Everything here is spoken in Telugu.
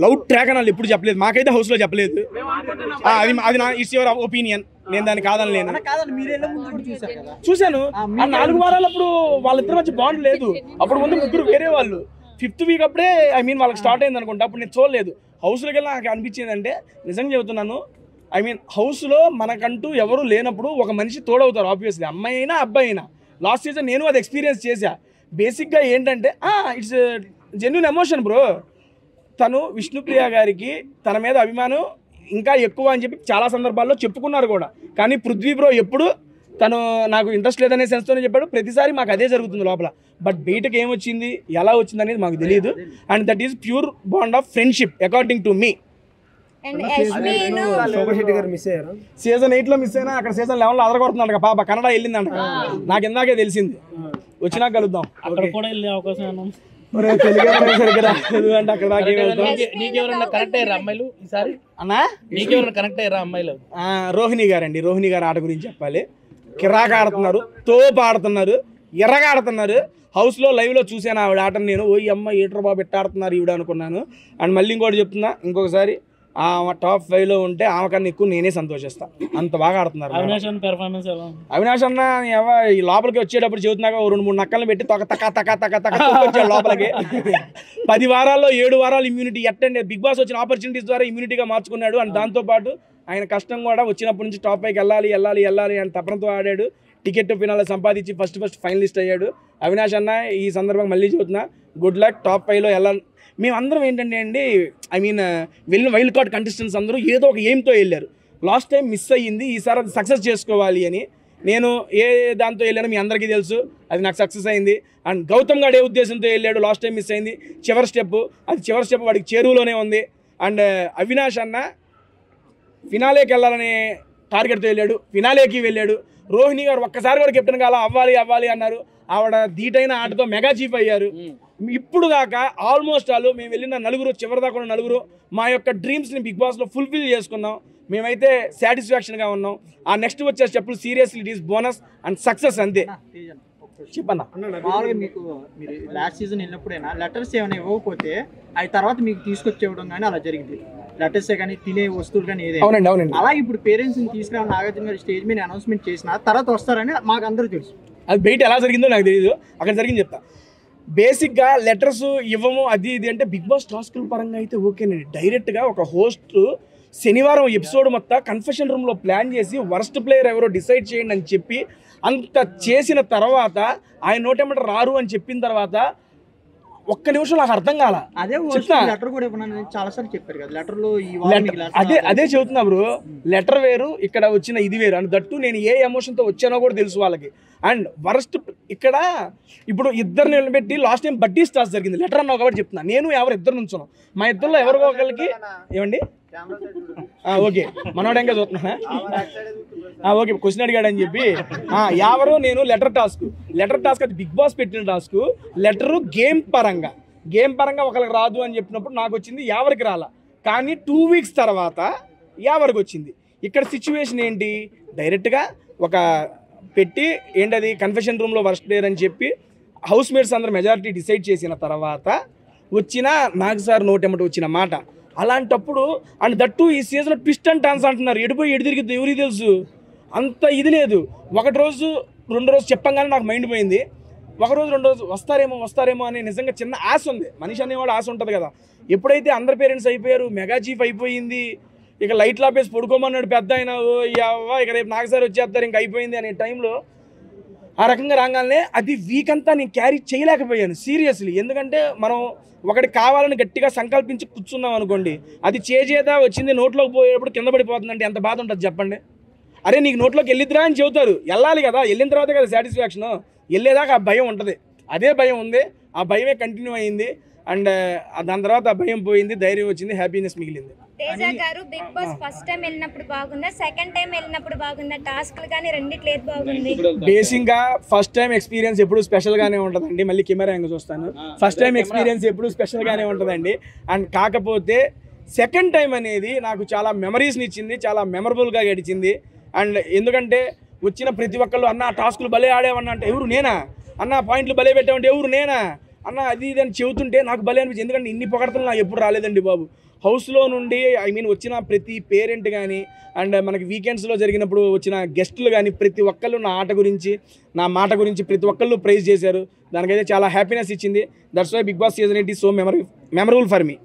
లవ్ ట్రాక్ అని వాళ్ళు ఎప్పుడు చెప్పలేదు, మాకైతే హౌస్ లో చెప్పలేదు. అది నా ఇట్స్ యువర్ ఒపీనియన్, నేను దాన్ని కాదనలేను. చూశాను 4 వారాలప్పుడు వాళ్ళిద్దరు మధ్య బాండ్ లేదు, అప్పుడు ముందు ముగ్గురు వేరే వాళ్ళు. 5th వీక్ అప్పుడే వాళ్ళకి స్టార్ట్ అయింది అనుకుంటా, అప్పుడు నేను చూడలేదు. హౌస్లోకి వెళ్ళి నాకు అనిపించింది అంటే, నిజంగా చెబుతున్నాను, హౌస్లో మనకంటూ ఎవరు లేనప్పుడు ఒక మనిషి తోడవుతారు ఆబ్వియస్లీ, అమ్మాయి అయినా అబ్బాయి అయినా. లాస్ట్ సీజన్ నేను అది ఎక్స్పీరియన్స్ చేశా. బేసిక్గా ఏంటంటే ఇట్స్ జెన్యూన్ ఎమోషన్ బ్రో. తను విష్ణుప్రియ గారికి తన మీద అభిమానం ఇంకా ఎక్కువ అని చెప్పి చాలా సందర్భాల్లో చెప్పుకున్నారు కూడా. కానీ పృథ్వీ బ్రో ఎప్పుడు తను నాకు ఇంట్రెస్ట్ లేదనే సెన్స్తోనే చెప్పాడు. ప్రతిసారి మాకు అదే జరుగుతుంది లోపల. బట్ బయటకు ఏమొచ్చింది, ఎలా వచ్చింది అనేది మాకు తెలియదు. And that is pure bond of friendship according to me. Season 8 లో మిస్ అయినా అక్కడ సీజన్ 11 లో అదరగొడుతున్నాడు పాప, కన్నడ వెళ్ళిందంట. నాకు ఇందాకే తెలిసింది, వచ్చినాక కలుద్దాం. అక్కడ కూడా వెళ్ళే అవకాశం రోహిణి గారండి, రోహిణి గారు ఆట గురించి చెప్పాలి. కిరాక్ ఆడుతున్నారు, తోపు ఆడుతున్నారు, ఎర్రగా ఆడుతున్నారు. హౌస్లో లైవ్లో చూసాను ఆవిడ ఆటను. నేను ఓ అమ్మ ఏటర్ బాబు ఎట్ట ఆడుతున్నారు ఈవిడ అనుకున్నాను. అండ్ మళ్ళీ ఇంకోటి చెప్తున్నా, ఇంకొకసారి టాప్ 5 లో ఉంటే ఆమె కన్నా ఎక్కువ నేనే సంతోషిస్తా, అంత బాగా ఆడుతున్నారు. అవినాష్ అన్న ఈ లోపలికి వచ్చేటప్పుడు చెబుతున్నాక 2-3 నక్కలను పెట్టి వచ్చాడు లోపలికి. 10 వారాల్లో 7 వారాలు ఇమ్యూనిటీ ఎట్టండి బిగ్ బాస్ వచ్చిన ఆపర్చునిటీస్ ద్వారా ఇమ్యూనిటీగా మార్చుకున్నాడు. అండ్ దాంతోపాటు ఆయన కష్టం కూడా వచ్చినప్పటి నుంచి టాప్ 5కి వెళ్ళాలి అని తపనతో ఆడాడు. టికెట్ ఫినాల్ సంపాదించి ఫస్ట్ ఫైనలిస్ట్ అయ్యాడు. అవినాష్ అన్న ఈ సందర్భంగా మళ్ళీ చెబుతున్నా, గుడ్ లక్, టాప్ 5లో వెళ్ళాలి. మేమందరం ఏంటంటే అండి, వెళ్ళిన వైల్డ్ కార్డ్ కంటెస్టెంట్స్ అందరూ ఏదో ఒక ఎయిమ్తో వెళ్ళారు. లాస్ట్ టైం మిస్ అయ్యింది, ఈసారి అది సక్సెస్ చేసుకోవాలి అని. నేను ఏ దాంతో వెళ్ళానో మీ అందరికీ తెలుసు, అది నాకు సక్సెస్ అయింది. అండ్ గౌతమ్ గారు ఏ ఉద్దేశంతో వెళ్ళాడు, లాస్ట్ టైం మిస్ అయింది. చివరి స్టెప్ వాడికి చేరువలోనే ఉంది. అండ్ అవినాష్ అన్న ఫినాలేకి వెళ్ళాలనే టార్గెట్తో వెళ్ళాడు, ఫినాలేకి వెళ్ళాడు. రోహిణి గారు ఒక్కసారి కూడా కెప్టెన్ కాల అవ్వాలి అన్నారు. ఆవిడ ధీటైన ఆటతో మెగా చీఫ్ అయ్యారు. ఇప్పుడు దాకా ఆల్మోస్ట్ మేము వెళ్ళిన చివరిదాకా నలుగురు మా యొక్క డ్రీమ్స్ని బిగ్ బాస్లో ఫుల్ఫిల్ చేసుకున్నాం. మేమైతే సాటిస్ఫాక్షన్గా ఉన్నాం. ఆ నెక్స్ట్ వచ్చే స్టెప్పులు seriously it is bonus and success అంతే. చెప్పన్నా, మామూలుగా మీరు లాస్ట్ సీజన్ వెళ్ళినప్పుడైనా లెటర్స్ ఏమైనా ఇవ్వకపోతే అవి తర్వాత మీకు తీసుకొచ్చేవడం కానీ అలా జరిగింది, లెటర్సే కానీ తినే వస్తువులు కానీ ఏదైనా. అవునండి. అలా ఇప్పుడు పేరెంట్స్ని తీసుకురావడం నాగార్జున గారు స్టేజ్ మీద అనౌన్స్మెంట్ చేసిన తర్వాత వస్తారని మాకు అందరూ తెలుసు. అది బయట ఎలా జరిగిందో నాకు తెలియదు, అక్కడ జరిగింది చెప్తా. బేసిక్గా లెటర్స్ ఇవ్వము అది ఇది అంటే బిగ్ బాస్ టాస్కుల పరంగా అయితే ఓకేనండి. డైరెక్ట్గా ఒక హోస్ట్ శనివారం ఎపిసోడ్ మొత్తం కన్ఫెషన్ రూమ్లో ప్లాన్ చేసి వర్స్ట్ ప్లేయర్ ఎవరో డిసైడ్ చేయండి అని చెప్పి అంత చేసిన తర్వాత ఆయన నోటెమ్మట రారు అని చెప్పిన తర్వాత ఒక్క నిమిషం నాకు అర్థం కాల. అదే చెబుతున్నా బ్రో, లెటర్ వేరు ఇక్కడ వచ్చిన ఇది వేరు. అండ్ దట్టు నేను ఏ ఎమోషన్తో వచ్చానో కూడా తెలుసు వాళ్ళకి. అండ్ వరస్ట్ ఇక్కడ ఇప్పుడు ఇద్దరు నిలబెట్టి లాస్ట్ టైం బడ్డీ స్టార్స్ జరిగింది. లెటర్ అన్నావు కాబట్టి చెప్తున్నా, నేను ఇద్దరు నుంచున్నాం. మా ఇద్దరులో ఎవరికో ఒకరికి ఏమండి ఓకే మనోడు ఇంకా చూస్తున్నా ఓకే క్వశ్చన్ అడిగాడు అని చెప్పి ఎవరు నేను లెటర్ టాస్క్ అది బిగ్ బాస్ పెట్టిన టాస్క్. లెటరు గేమ్ పరంగా ఒకరికి రాదు అని చెప్పినప్పుడు నాకు వచ్చింది, ఎవరికి రాలా. కానీ 2 వీక్స్ తర్వాత ఎవరికి వచ్చింది. ఇక్కడ సిచ్యువేషన్ ఏంటి, డైరెక్ట్గా ఒక పెట్టి ఏంటది కన్ఫెషన్ రూమ్లో వర్స్ట్ ప్లేయర్ అని చెప్పి హౌస్ మేట్స్ అందరూ మెజారిటీ డిసైడ్ చేసిన తర్వాత వచ్చిన నాగ్ సార్ నోటెమ్మట వచ్చిన మాట. అలాంటప్పుడు అండ్ దట్టు ఈ సీజన్లో ట్విస్ట్ అండ్ టర్న్స్ అంటున్నారు, ఎడిపోయి ఎడి తిరిగిద్ది ఎవరికి తెలుసు, అంత ఇది లేదు. 1 రోజు 2 రోజు చెప్పంగానే నాకు మైండ్ పోయింది. 1 రోజు 2 రోజు వస్తారేమో అని నిజంగా చిన్న ఆశ ఉంది. మనిషి అనేవాడు ఆశ ఉంటుంది కదా. ఎప్పుడైతే అందరు పేరెంట్స్ అయిపోయారు, మెగా చీఫ్ అయిపోయింది, ఇక లైట్లు ఆపేసి పడుకోమన్నాడు పెద్ద అయినా, ఇక రేపు నాగ్ సార్ వచ్చేస్తారు ఇంక అయిపోయింది అనే టైంలో ఆ రకంగా రాగానే అది వీక్ అంతా నేను క్యారీ చేయలేకపోయాను సీరియస్లీ. ఎందుకంటే మనం ఒకటి కావాలని గట్టిగా సంకల్పించి కూర్చున్నాం అనుకోండి, అది చేజేదా వచ్చింది నోట్లోకి పోయేటప్పుడు కింద పడిపోతుందంటే ఎంత బాధ ఉంటుంది చెప్పండి. అరే నీకు నోట్లోకి వెళ్ళిద్దిరా అని చెబుతారు, వెళ్ళాలి కదా, వెళ్ళిన తర్వాతే కదా సాటిస్ఫాక్షన్. వెళ్ళేదాకా ఆ భయం ఉంటుంది, అదే భయం ఉంది, ఆ భయమే కంటిన్యూ అయింది. అండ్ దాని తర్వాత ఆ భయం పోయింది, ధైర్యం వచ్చింది, హ్యాపీనెస్ మిగిలింది. తేజ గారు బిగ్ బాస్ ఫస్ట్ టైం వెళ్ళినప్పుడు బాగుందా, సెకండ్ టైం వెళ్ళినప్పుడు బాగుందా, టాస్క్లు కానీ రెండిట్లో ఏది బాగుంది? బేసిక్గా ఫస్ట్ టైం ఎక్స్పీరియన్స్ ఎప్పుడు స్పెషల్గానే ఉంటుందండి. మళ్ళీ కెమెరా ఎంగ చూస్తాను, ఫస్ట్ టైం ఎక్స్పీరియన్స్ ఎప్పుడు స్పెషల్గానే ఉంటుందండి. అండ్ కాకపోతే సెకండ్ టైం అనేది నాకు చాలా మెమరీస్ని ఇచ్చింది, చాలా మెమరబుల్గా గడిచింది. అండ్ ఎందుకంటే వచ్చిన ప్రతి ఒక్కళ్ళు అన్న టాస్కులు భలే ఆడేవన్నా అంటే ఎవరు నేనా, అన్న పాయింట్లు భలే పెట్టామంటే ఎవరు నేనా, అన్న అది ఇది అని చెబుతుంటే నాకు భలే అనిపించింది. ఎందుకంటే ఇన్ని పొగడతలు నాకు ఎప్పుడు రాలేదండి బాబు. హౌస్లో నుండి వచ్చిన ప్రతి పేరెంట్ కానీ అండ్ మనకి వీకెండ్స్లో జరిగినప్పుడు వచ్చిన గెస్టులు కానీ ప్రతి ఒక్కళ్ళు నా ఆట గురించి నా మాట గురించి ప్రతి ఒక్కళ్ళు ప్రైజ్ చేశారు. దానికైతే చాలా హ్యాపీనెస్ ఇచ్చింది. That's why Bigg Boss season 8 is so memorable for me.